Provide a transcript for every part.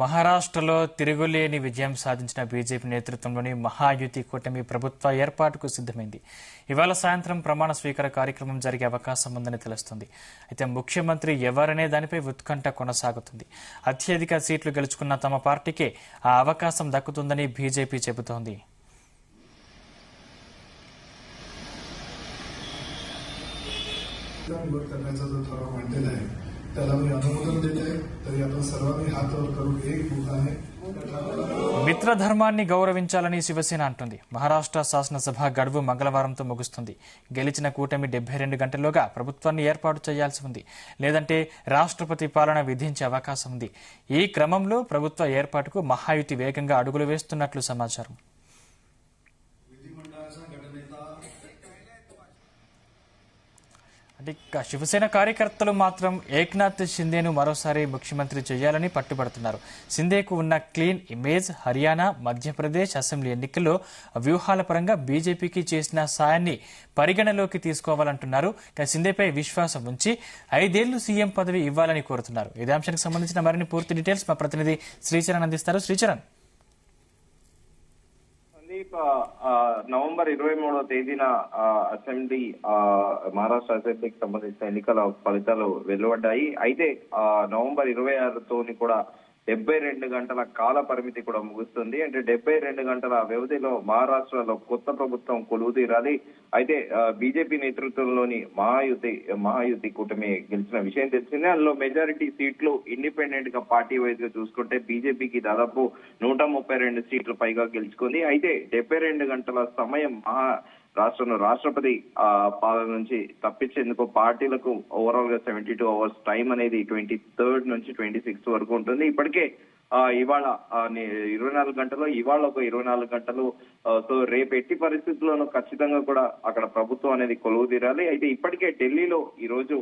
మహారాష్ట్రలో తిరుగులేని విజయం సాధించిన బీజేపీ నేతృత్వంలోని మహాయుతి కూటమి ప్రభుత్వ ఏర్పాటుకు సిద్ధమైంది. ఇవాళ సాయంత్రం ప్రమాణ స్వీకార కార్యక్రమం జరిగే అవకాశం ఉందని తెలుస్తోంది. అయితే ముఖ్యమంత్రి ఎవరనే దానిపై ఉత్కంఠ కొనసాగుతుంది. అత్యధిక సీట్లు గెలుచుకున్న తమ పార్టీకే ఆ అవకాశం దక్కుతుందని బీజేపీ చెబుతోంది. त्याला मी अनुमोदन देते तरी आपण सर्वांनी हात वर करून एक मुद्दाने మిత్రధర్మాన్ని గౌరవించాలని శివసేన అంటుంది. మహారాష్ట్ర శాసనసభ గడువు మంగళవారంతో ముగుస్తుంది. గెలిచిన కూటమి 72 గంటల్లోగా ప్రభుత్వాన్ని ఏర్పాటు చేయాల్సి ఉంది. లేదంటే రాష్ట్రపతి పాలన విధించే అవకాశం ఉంది. ఈ క్రమంలో ప్రభుత్వ ఏర్పాటుకు మహాయుతి వేగంగా అడుగులు వేస్తున్నట్లు సమాచారం. శివసేన కార్యకర్తలు మాత్రం ఏక్నాథ్ షిందేను మరోసారి ముఖ్యమంత్రి చేయాలని పట్టుబడుతున్నారు. షిందేకు ఉన్న clean image Haryana, Madhya Pradesh assembly ఎన్నికల్లో వ్యూహాల పరంగా బీజేపీకి చేసిన సాయాన్ని పరిగణలోకి తీసుకోవాలంటున్నారు. షిందేపై విశ్వాసం ఉంచి 5 ఏళ్లు సీఎం పదవి ఇవ్వాలని కోరుతున్నారు. ఇదే అంశానికి సంబంధించిన మరిన్ని పూర్తి డీటెయిల్స్ మా ప్రతినిధి శ్రీచరణ్ అందిస్తారు. శ్రీచరణ్, నవంబర్ 23వ తేదీన అసెంబ్లీ మహారాష్ట్ర అసెంబ్లీకి సంబంధించిన ఎన్నికల ఫలితాలు వెలువడ్డాయి. అయితే నవంబర్ 26 కూడా 72 గంటల కాల పరిమితి కూడా ముగుస్తుంది. అంటే 72 గంటల వ్యవధిలో మహారాష్ట్రలో కొత్త ప్రభుత్వం కొలువుదీరాలి. అయితే బీజేపీ నేతృత్వంలోని మహాయుతి కూటమి గెలిచిన విషయం తెలిసిందే. అందులో మెజారిటీ సీట్లు ఇండిపెండెంట్ గా పార్టీ వైజ్ గా చూసుకుంటే బీజేపీకి దాదాపు 132 సీట్లు పైగా గెలుచుకుంది. అయితే 72 గంటల సమయం రాష్ట్రంలో రాష్ట్రపతి పాలన నుంచి తప్పించేందుకు పార్టీలకు ఓవరాల్ గా 72 అవర్స్ టైం అనేది 23rd నుంచి 26th వరకు ఉంటుంది. ఇప్పటికే ఇవాళ 24 గంటలు, ఇవాళ ఒక 24 గంటలు. సో రేపు ఎట్టి పరిస్థితుల్లోనూ ఖచ్చితంగా కూడా అక్కడ ప్రభుత్వం అనేది కొలువు తీరాలి. అయితే ఇప్పటికే ఢిల్లీలో ఈ రోజు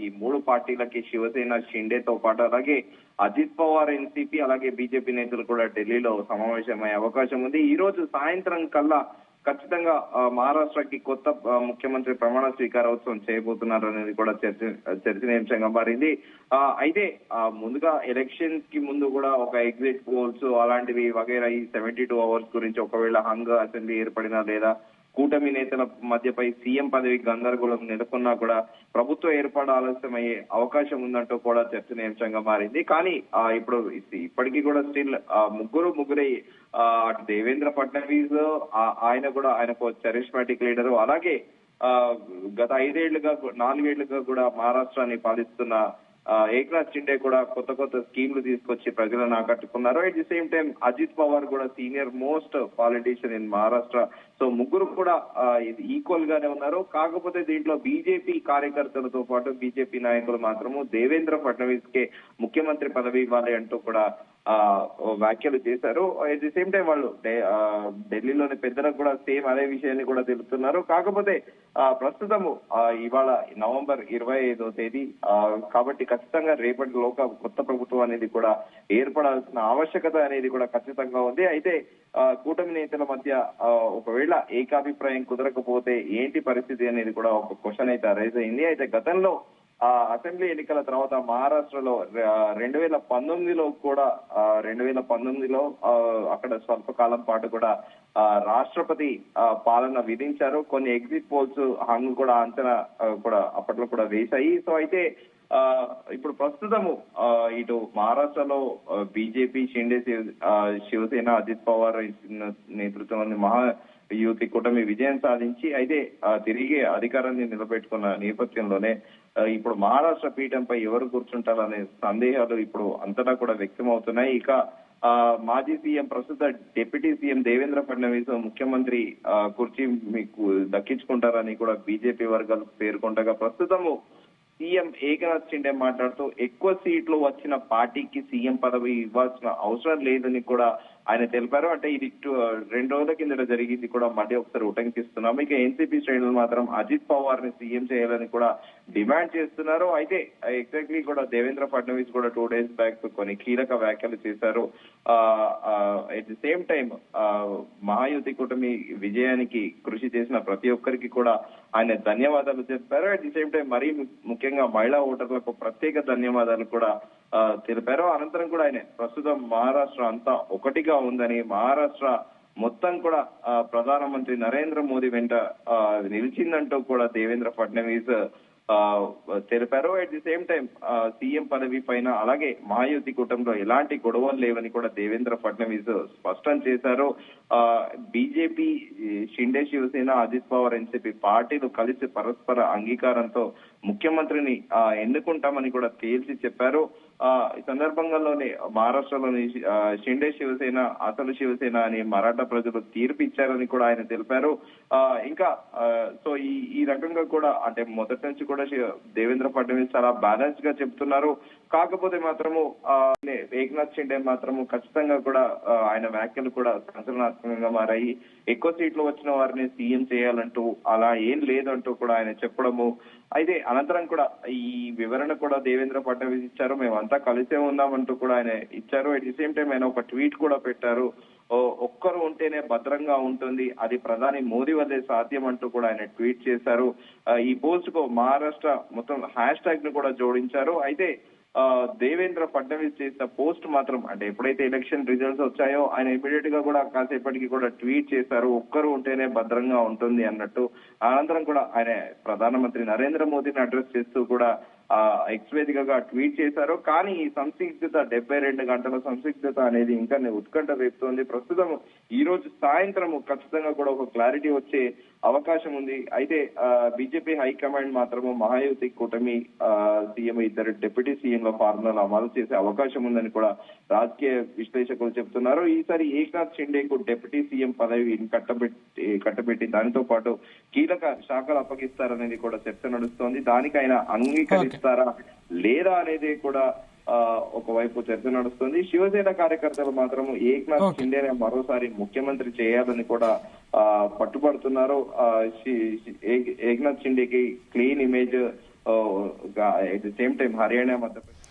ఈ 3 పార్టీలకి శివసేన, షిండేతో పాటు అలాగే అజిత్ పవార్ ఎన్సీపీ అలాగే బీజేపీ నేతలు కూడా ఢిల్లీలో సమావేశమయ్యే అవకాశం ఉంది. ఈ రోజు సాయంత్రం కల్లా ఖచ్చితంగా మహారాష్ట్రకి కొత్త ముఖ్యమంత్రి ప్రమాణ స్వీకారోత్సవం చేయబోతున్నారు అనేది కూడా చర్చనీయాంశంగా మారింది. అయితే ముందుగా ఎలక్షన్స్ కి ముందు కూడా ఒక ఎగ్జిట్ పోల్స్ అలాంటివి వగైరా ఈ 72 అవర్స్ గురించి ఒకవేళ హంగ్ అసెంబ్లీ ఏర్పడినా లేదా కూటమి నేతల మధ్యపై సీఎం పదవి గందరగోళం నెలకొన్నా కూడా ప్రభుత్వ ఏర్పాటు ఆలస్యమయ్యే అవకాశం ఉందంటూ కూడా చర్చనీయాంశంగా మారింది. కానీ ఇప్పటికీ కూడా స్టిల్ ముగ్గురే అటు దేవేంద్ర ఫడ్నవీస్ ఆయనకు చరిష్మాటిక్ లీడరు, అలాగే గత 4 ఏళ్లుగా కూడా మహారాష్ట్రాన్ని పాలిస్తున్న ఏక్నాథ్ షిండే కూడా కొత్త స్కీమ్లు తీసుకొచ్చి ప్రజలను ఆకట్టుకున్నారు. At the same time Ajit Pawar కూడా senior most politician in Maharashtra. So ముగ్గురు కూడా ఈక్వల్ గానే ఉన్నారు. కాకపోతే దీంట్లో బీజేపీ కార్యకర్తలతో పాటు బీజేపీ నాయకులు మాత్రము దేవేంద్ర ఫడ్నవీస్ కే ముఖ్యమంత్రి పదవి ఇవ్వాలి అంటూ కూడా వ్యాఖ్యలు చేశారు. అట్ ది సేమ్ టైం వాళ్ళు ఢిల్లీలోని పెద్దలకు కూడా సేమ్ అదే విషయాన్ని కూడా తెలుపుతున్నారు. కాకపోతే ప్రస్తుతము ఇవాళ నవంబర్ 25వ తేదీ కాబట్టి ఖచ్చితంగా రేపటిలోగా కొత్త ప్రభుత్వం అనేది కూడా ఏర్పడాల్సిన ఆవశ్యకత అనేది కూడా ఖచ్చితంగా ఉంది. అయితే కూటమి నేతల మధ్య ఒకవేళ ఏకాభిప్రాయం కుదరకపోతే ఏంటి పరిస్థితి అనేది కూడా ఒక క్వశ్చన్ అయితే రైజ్ అయింది. అయితే గతంలో అసెంబ్లీ ఎన్నికల తర్వాత మహారాష్ట్రలో 2019లో కూడా 2019లో అక్కడ స్వల్పకాలం పాటు కూడా రాష్ట్రపతి పాలన విధించారు. కొన్ని ఎగ్జిట్ పోల్స్ హంగ్ కూడా అంచనా కూడా అప్పట్లో కూడా వేశాయి. సో అయితే ఇప్పుడు ప్రస్తుతము ఇటు మహారాష్ట్రలో బీజేపీ, షిండే, శివసేన, అజిత్ పవార్ నేతృత్వంలోని మహాయుతి కూటమి విజయం సాధించి అయితే తిరిగి అధికారాన్ని నిలబెట్టుకున్న నేపథ్యంలోనే ఇప్పుడు మహారాష్ట్ర పీఠంపై ఎవరు కూర్చుంటారనే సందేహాలు ఇప్పుడు అంతటా కూడా వ్యక్తం అవుతున్నాయి. ఇక మాజీ సీఎం, ప్రస్తుత డిప్యూటీ సీఎం దేవేంద్ర ఫడ్నవీస్ ముఖ్యమంత్రి కుర్చీ మీకు దక్కించుకుంటారని కూడా బీజేపీ వర్గాలు పేర్కొండగా ప్రస్తుతము సీఎం ఏకనాథ్ షిండే మాట్లాడుతూ ఎక్కువ సీట్లు వచ్చిన పార్టీకి సీఎం పదవి ఇవ్వాల్సిన అవసరం లేదని కూడా ఆయన తెలిపారు. అంటే ఇది 2 రోజుల కిందట జరిగింది కూడా మళ్ళీ ఒకసారి ఉటంకిస్తున్నాము. ఇక ఎన్సీపీ శ్రేణులు మాత్రం అజిత్ పవార్ ని సీఎం చేయాలని కూడా డిమాండ్ చేస్తున్నారు. అయితే ఎగ్జాక్ట్లీ కూడా దేవేంద్ర ఫడ్నవీస్ కూడా 2 days బ్యాక్ కొన్ని కీలక వ్యాఖ్యలు చేశారు. At the same time Mahayuti కూటమి విజయానికి కృషి చేసిన ప్రతి ఒక్కరికి కూడా ఆయన ధన్యవాదాలు చెప్పారు. అట్ ది సేమ్ టైం మరీ ముఖ్యంగా మహిళా ఓటర్లకు ప్రత్యేక ధన్యవాదాలు కూడా తెలిపారు. అనంతరం కూడా ఆయన ప్రస్తుతం మహారాష్ట్ర అంతా ఒకటిగా ఉందని, మహారాష్ట్ర మొత్తం కూడా ప్రధానమంత్రి నరేంద్ర మోదీ వెంట నిలిచిందంటూ కూడా దేవేంద్ర ఫడ్నవీస్ తెలిపారు. At the same time CM పదవి పైన అలాగే మహాయుతి కూటమిలో ఎలాంటి గొడవలు లేవని కూడా దేవేంద్ర ఫడ్నవీస్ స్పష్టం చేశారు. బీజేపీ, షిండే శివసేన, అజిత్ పవార్ ఎన్సీపీ పార్టీలు కలిసి పరస్పర అంగీకారంతో ముఖ్యమంత్రిని ఎన్నుకుంటామని కూడా తేల్చి చెప్పారు. ఈ సందర్భంగాలోనే మహారాష్ట్రలోని షిండే శివసేన అసలు శివసేన అని మరాఠా ప్రజలు తీర్పు ఇచ్చారని కూడా ఆయన తెలిపారు. ఇంకా సో ఈ రకంగా కూడా అంటే మొదటి నుంచి కూడా దేవేంద్ర ఫడ్నవీస్ చాలా బ్యాలెన్స్ గా చెప్తున్నారు. కాకపోతే మాత్రము ఏక్నాథ్ షిండే మాత్రము ఖచ్చితంగా కూడా ఆయన వ్యాఖ్యలు కూడా సంచలనాత్మకంగా మారాయి. ఎక్కువ సీట్లు వచ్చిన వారిని సీఎం చేయాలంటూ అలా ఏం లేదంటూ కూడా ఆయన చెప్పడము. అయితే అనంతరం కూడా ఈ వివరణ కూడా దేవేంద్ర ఫడ్నవీస్ ఇచ్చారు. మేమంతా కలిసే ఉన్నామంటూ కూడా ఆయన ఇచ్చారు. అట్ ది సేమ్ టైం ఆయన ఒక ట్వీట్ కూడా పెట్టారు. ఒక్కరు ఉంటేనే భద్రంగా ఉంటుంది, అది ప్రధాని మోదీ వల్లే సాధ్యం అంటూ కూడా ఆయన ట్వీట్ చేశారు. ఈ పోస్ట్ కు మహారాష్ట్ర మొత్తం హ్యాష్ ట్యాగ్ ను కూడా జోడించారు. అయితే దేవేంద్ర ఫడ్నవీస్ చేసిన పోస్ట్ మాత్రం అంటే ఎప్పుడైతే ఎలక్షన్ రిజల్ట్స్ వచ్చాయో ఆయన ఇమీడియట్ గా కూడా కాసేపటికి కూడా ట్వీట్ చేశారు, ఒక్కరు ఉంటేనే భద్రంగా ఉంటుంది అన్నట్టు. అనంతరం కూడా ఆయన ప్రధానమంత్రి నరేంద్ర మోదీని అడ్రస్ చేస్తూ కూడా ఎక్స్ వేదికగా ట్వీట్ చేశారు. కానీ ఈ సంసిగ్ధత 72 గంటల సంసిగ్ధత అనేది ఇంకా ఉత్కంఠ రేపుతోంది. ప్రస్తుతం ఈ రోజు సాయంత్రం ఖచ్చితంగా కూడా ఒక క్లారిటీ వచ్చే అవకాశం ఉంది. అయితే బీజేపీ హైకమాండ్ మాత్రము మహాయుతి కూటమి సీఎం, ఇద్దరు డిప్యూటీ సీఎంల ఫార్ములాను అమలు చేసే అవకాశం ఉందని కూడా రాజకీయ విశ్లేషకులు చెబుతున్నారు. ఈసారి ఏక్నాథ్ షిండేకు డిప్యూటీ సీఎం పదవి కట్టబెట్టి దానితో పాటు కీలక శాఖలు అప్పగిస్తారనేది కూడా చర్చ నడుస్తోంది. దానికి ఆయన అంగీకరిస్తారా లేదా అనేది కూడా ఒకవైపు చర్చ నడుస్తుంది. శివసేన కార్యకర్తలు మాత్రం ఏక్నాథ్ షిండేనే మరోసారి ముఖ్యమంత్రి చేయాలని కూడా పట్టుబడుతున్నారు. ఏక్నాథ్ షిండేకి clean image, at the same time Haryana, Madhya Pradesh